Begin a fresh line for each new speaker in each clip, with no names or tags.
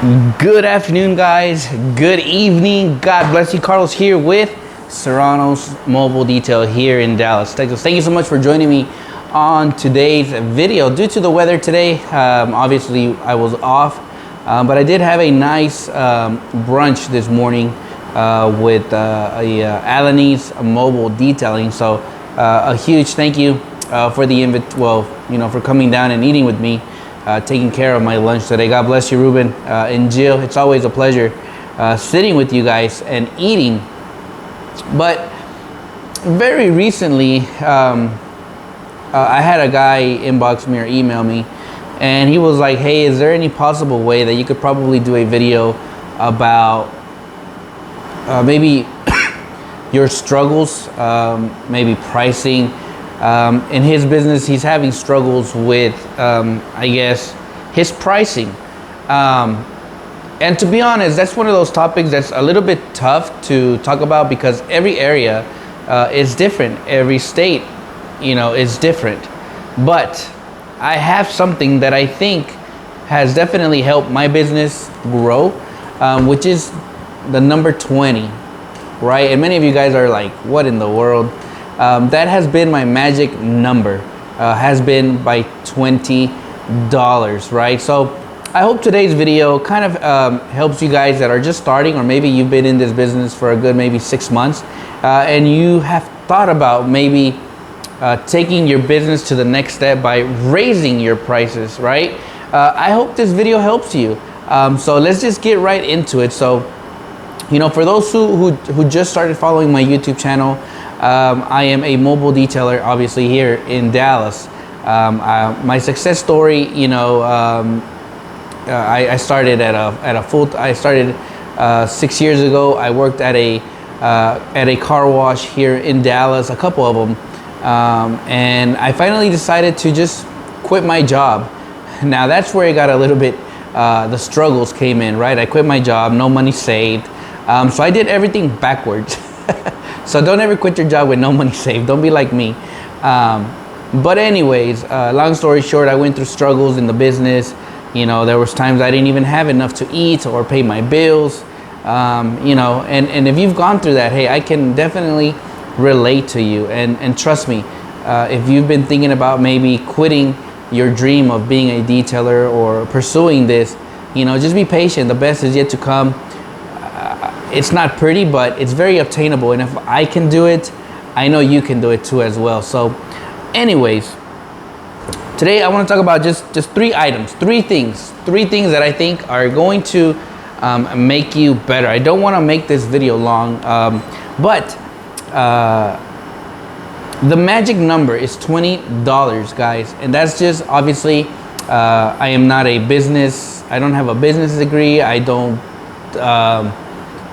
Good afternoon, guys. Good evening. God bless you. Carlos here with Serranos Mobile Detail here in Dallas, Texas. Thank you so much for joining me on today's video. Due to the weather today, obviously I was off, but I did have a nice brunch this morning with Alanese Mobile Detailing. So a huge thank you for the for coming down and eating with me. Taking care of my lunch today. God bless you, Ruben and Jill. It's always a pleasure sitting with you guys and eating. But very recently, I had a guy inbox me or email me, and he was like, hey, is there any possible way that you could probably do a video about maybe your struggles, maybe pricing? In his business, he's having struggles with, I guess, his pricing. And to be honest, that's one of those topics that's a little bit tough to talk about because every area is different. Every state, is different. But I have something that I think has definitely helped my business grow, which is the number 20, right? And many of you guys are like, what in the world? That has been my magic number, has been by $20, right? So I hope today's video kind of helps you guys that are just starting, or maybe you've been in this business for a good maybe 6 months, and you have thought about maybe taking your business to the next step by raising your prices, right? I hope this video helps you. So let's just get right into it. So, for those who just started following my YouTube channel, I am a mobile detailer, obviously here in Dallas. My success story, I started I started 6 years ago. I worked at a car wash here in Dallas, a couple of them, and I finally decided to just quit my job. Now that's where it got a little bit, the struggles came in, right? I quit my job, no money saved, so I did everything backwards. So don't ever quit your job with no money saved. Don't be like me. But anyways, long story short, I went through struggles in the business. There was times I didn't even have enough to eat or pay my bills. And if you've gone through that, hey, I can definitely relate to you. And trust me, if you've been thinking about maybe quitting your dream of being a detailer or pursuing this, just be patient. The best is yet to come. It's not pretty, but it's very obtainable. And if I can do it, I know you can do it too as well. So anyways, today I want to talk about just 3 items, 3 things that I think are going to make you better. I don't want to make this video long, but the magic number is $20, guys. And that's just, obviously, I am not a business. I don't have a business degree. I don't,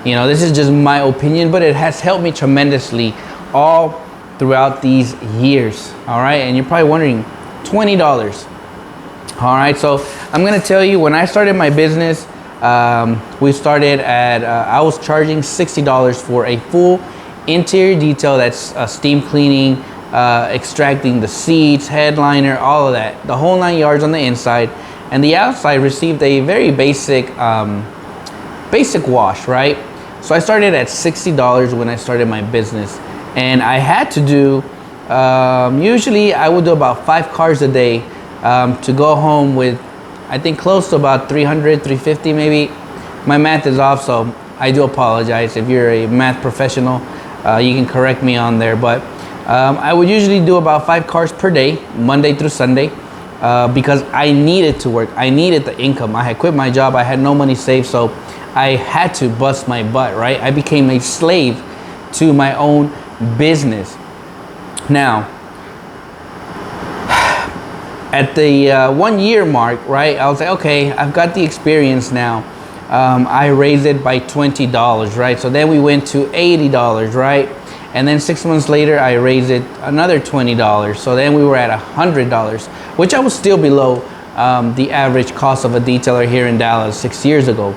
this is just my opinion, but it has helped me tremendously all throughout these years. All right. And you're probably wondering, $20. All right. So I'm going to tell you, when I started my business, we started at, I was charging $60 for a full interior detail. That's steam cleaning, extracting the seats, headliner, all of that, the whole 9 yards on the inside. And the outside received a very basic wash, right? So I started at $60 when I started my business, and I had to do, usually I would do about 5 cars a day to go home with, I think, close to about 300, 350 maybe. My math is off, so I do apologize. If you're a math professional, you can correct me on there. But I would usually do about 5 cars per day, Monday through Sunday, because I needed to work. I needed the income. I had quit my job. I had no money saved, so I had to bust my butt, right? I became a slave to my own business. Now, at the 1 year mark, right, I was like, okay, I've got the experience now. I raised it by $20, right? So then we went to $80, right? And then 6 months later, I raised it another $20. So then we were at $100, which I was still below the average cost of a detailer here in Dallas 6 years ago.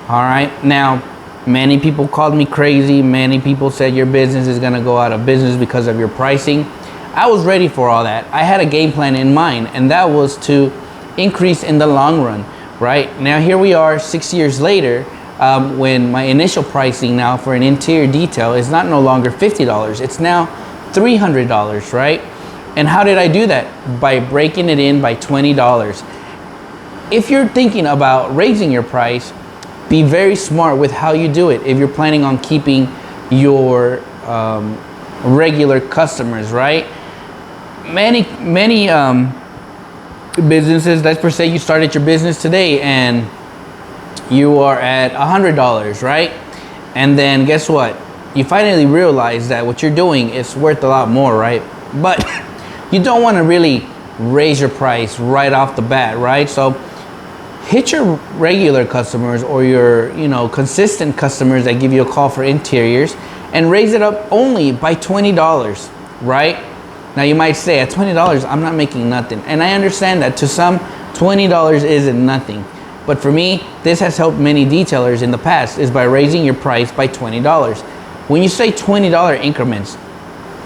All right. Now, many people called me crazy. Many people said your business is going to go out of business because of your pricing. I was ready for all that. I had a game plan in mind, and that was to increase in the long run, right? Now here we are 6 years later, when my initial pricing now for an interior detail is no longer $50, it's now $300, right? And how did I do that? By breaking it in by $20. If you're thinking about raising your price, be very smart with how you do it. If you're planning on keeping your regular customers, right? Many businesses, let's per se you started your business today and you are at $100, right? And then guess what? You finally realize that what you're doing is worth a lot more, right? But you don't want to really raise your price right off the bat, right? So hit your regular customers or your consistent customers that give you a call for interiors and raise it up only by $20, right? Now you might say at $20 I'm not making nothing, and I understand that to some $20 isn't nothing, but for me this has helped many detailers in the past is by raising your price by $20. When you say $20 increments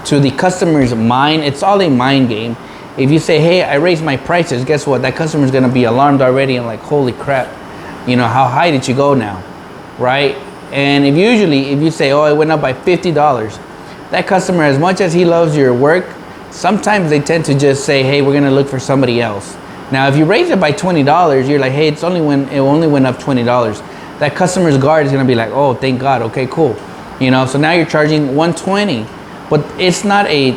to the customer's mind, it's all a mind game. If you say, hey, I raised my prices, guess what? That customer's gonna be alarmed already and like, holy crap, how high did you go now, right? And if you say, oh, it went up by $50, that customer, as much as he loves your work, sometimes they tend to just say, hey, we're gonna look for somebody else. Now, if you raise it by $20, you're like, hey, it only went up $20. That customer's guard is gonna be like, oh, thank God, okay, cool. So now you're charging $120, but it's not a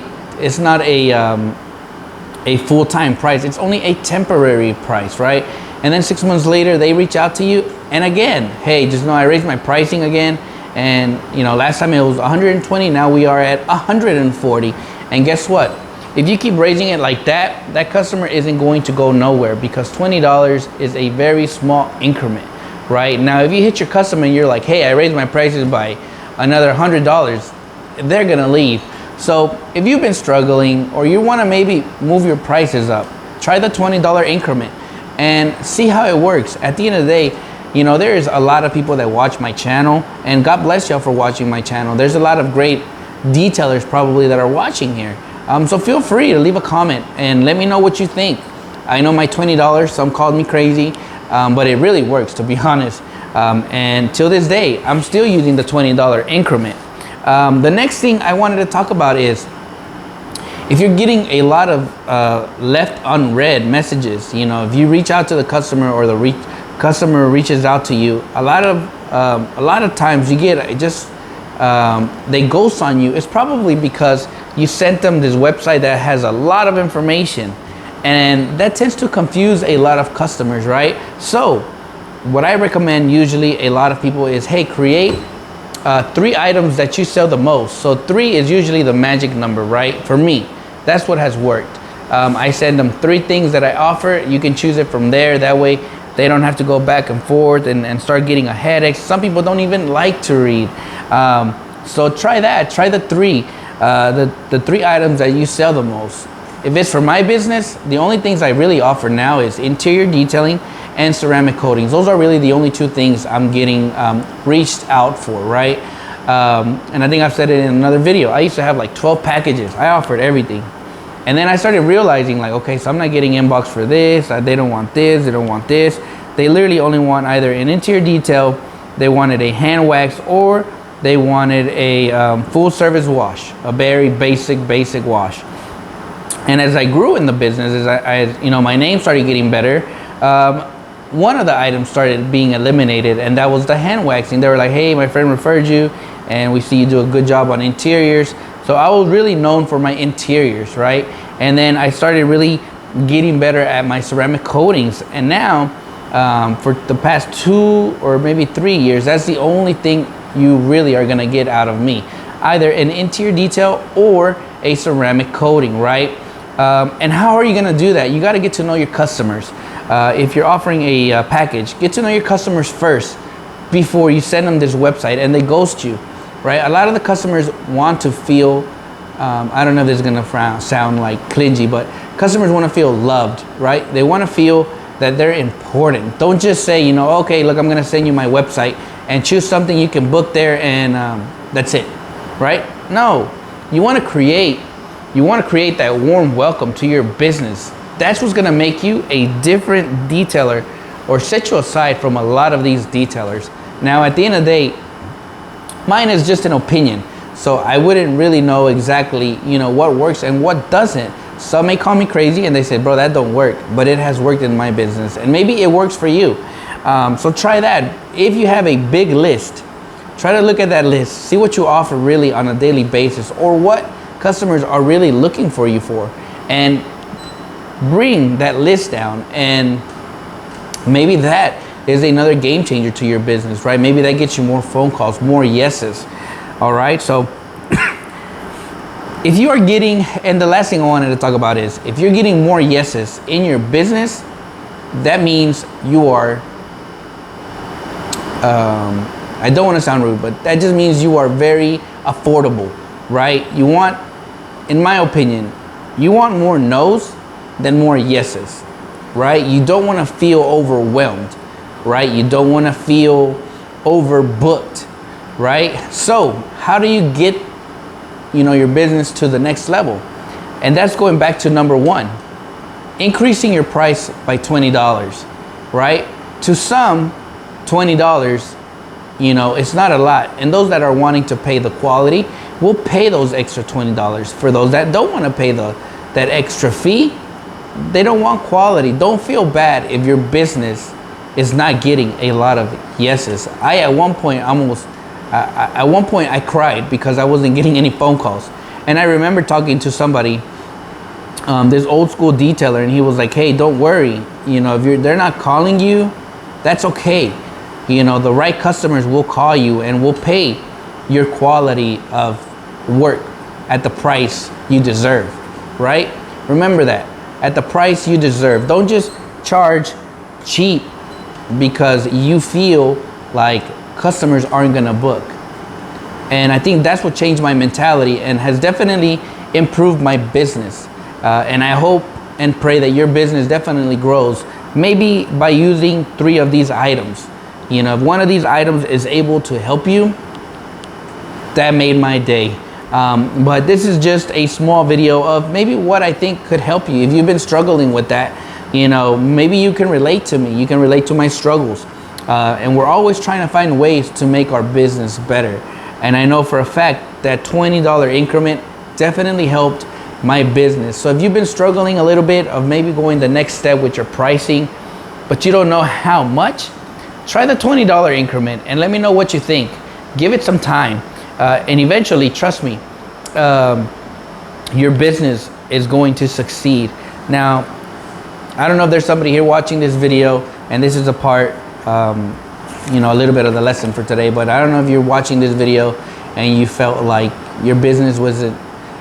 full-time price. It's only a temporary price, right? And then 6 months later, they reach out to you, and again, hey, just know I raised my pricing again, and last time it was 120, now we are at 140. And guess what? If you keep raising it like that, that customer isn't going to go nowhere, because $20 is a very small increment, right? Now, if you hit your customer and you're like, hey, I raised my prices by another $100, they're gonna leave. So if you've been struggling or you want to maybe move your prices up, try the $20 increment and see how it works. At the end of the day, there's a lot of people that watch my channel, and God bless y'all for watching my channel. There's a lot of great detailers probably that are watching here. So feel free to leave a comment and let me know what you think. I know my $20, some called me crazy, but it really works, to be honest. And till this day, I'm still using the $20 increment. The next thing I wanted to talk about is, if you're getting a lot of left unread messages, if you reach out to the customer or the customer reaches out to you, a lot of times you get just they ghost on you. It's probably because you sent them this website that has a lot of information, and that tends to confuse a lot of customers, right? So what I recommend usually a lot of people is, hey, create 3 items that you sell the most. So 3 is usually the magic number, right? For me, that's what has worked. I send them 3 things that I offer. You can choose it from there. That way they don't have to go back and forth and start getting a headache. Some people don't even like to read. So try that. Try the 3. The 3 items that you sell the most. If it's for my business, the only things I really offer now is interior detailing and ceramic coatings. Those are really the only 2 things I'm getting reached out for, right? And I think I've said it in another video. I used to have like 12 packages. I offered everything. And then I started realizing, like, okay, so I'm not getting inbox for this. They don't want this. They don't want this. They literally only want either an interior detail, they wanted a hand wax, or they wanted a full service wash, a very basic wash. And as I grew in the business, as my name started getting better, one of the items started being eliminated, and that was the hand waxing. They were like, hey, my friend referred you, and we see you do a good job on interiors. So I was really known for my interiors, right? And then I started really getting better at my ceramic coatings. And now, for the past 2 or maybe 3 years, that's the only thing you really are gonna get out of me. Either an interior detail or a ceramic coating, right? And how are you gonna do that? You gotta get to know your customers. If you're offering a package, get to know your customers first before you send them this website and they ghost you, right? A lot of the customers want to feel, I don't know if this is gonna sound like clingy, but customers wanna feel loved, right? They wanna feel that they're important. Don't just say, okay, look, I'm gonna send you my website and choose something you can book there and that's it, right? No, you wanna create that warm welcome to your business. That's what's gonna make you a different detailer or set you aside from a lot of these detailers. Now, at the end of the day, mine is just an opinion. So I wouldn't really know exactly, what works and what doesn't. Some may call me crazy and they say, bro, that don't work, but it has worked in my business and maybe it works for you. So try that. If you have a big list, try to look at that list, see what you offer really on a daily basis or what customers are really looking for you for, and bring that list down. And maybe that is another game changer to your business, right? Maybe that gets you more phone calls, more yeses. All right, so if you are getting, and the last thing I wanted to talk about is, if you're getting more yeses in your business, that means you are, I don't want to sound rude, but that just means you are very affordable, right? You want, in my opinion, you want more no's than more yeses, right? You don't want to feel overwhelmed, right? You don't want to feel overbooked, right? So how do you get, your business to the next level? And that's going back to number one, increasing your price by $20, right? To some, $20, it's not a lot. And those that are wanting to pay the quality will pay those extra $20. For those that don't want to pay that extra fee, they don't want quality. Don't feel bad if your business is not getting a lot of yeses. At one point I cried because I wasn't getting any phone calls. And I remember talking to somebody, this old school detailer, and he was like, hey, don't worry. If they're not calling you, that's okay. The right customers will call you and will pay your quality of work at the price you deserve, right? Remember that, at the price you deserve. Don't just charge cheap because you feel like customers aren't gonna book. And I think that's what changed my mentality and has definitely improved my business. And I hope and pray that your business definitely grows, maybe by using 3 of these items. If one of these items is able to help you, that made my day. But this is just a small video of maybe what I think could help you. If you've been struggling with that, maybe you can relate to me. You can relate to my struggles. And we're always trying to find ways to make our business better. And I know for a fact that $20 increment definitely helped my business. So if you've been struggling a little bit of maybe going the next step with your pricing, but you don't know how much, try the $20 increment and let me know what you think. Give it some time. And eventually, trust me, your business is going to succeed. Now, I don't know if there's somebody here watching this video, and this is a part, a little bit of the lesson for today, but I don't know if you're watching this video and you felt like your business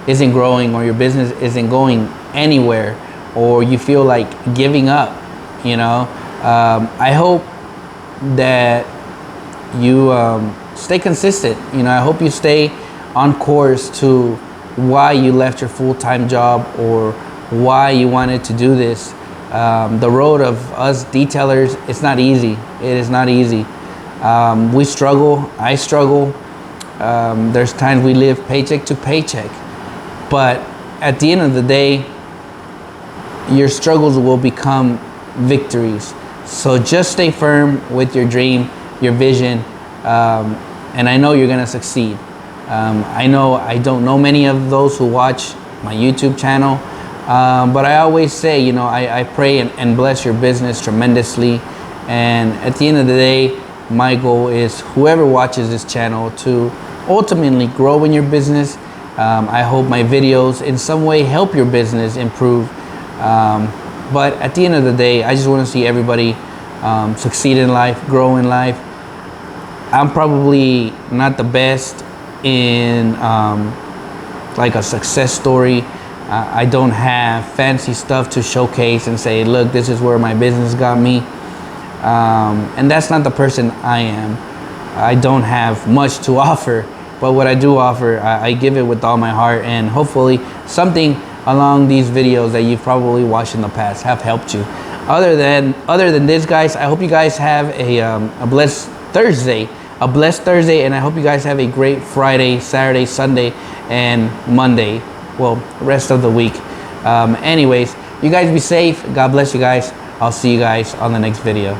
isn't growing, or your business isn't going anywhere, or you feel like giving up. I hope that you stay consistent. I hope you stay on course to why you left your full-time job or why you wanted to do this. The road of us detailers, it's not easy. It is not easy. We struggle. I struggle. There's times we live paycheck to paycheck. But at the end of the day, your struggles will become victories. So just stay firm with your dream, your vision, and I know you're gonna succeed. I know I don't know many of those who watch my YouTube channel, but I always say, I pray and bless your business tremendously. And at the end of the day, my goal is whoever watches this channel to ultimately grow in your business. I hope my videos in some way help your business improve. But at the end of the day, I just want to see everybody succeed in life, grow in life. I'm probably not the best in like a success story. I don't have fancy stuff to showcase and say, look, this is where my business got me. And that's not the person I am. I don't have much to offer, but what I do offer, I give it with all my heart, and hopefully something along these videos that you've probably watched in the past have helped you. Other than this, guys, I hope you guys have a blessed Thursday, and I hope you guys have a great Friday, Saturday, Sunday, and Monday. Well, rest of the week. Anyways, you guys be safe. God bless you guys. I'll see you guys on the next video.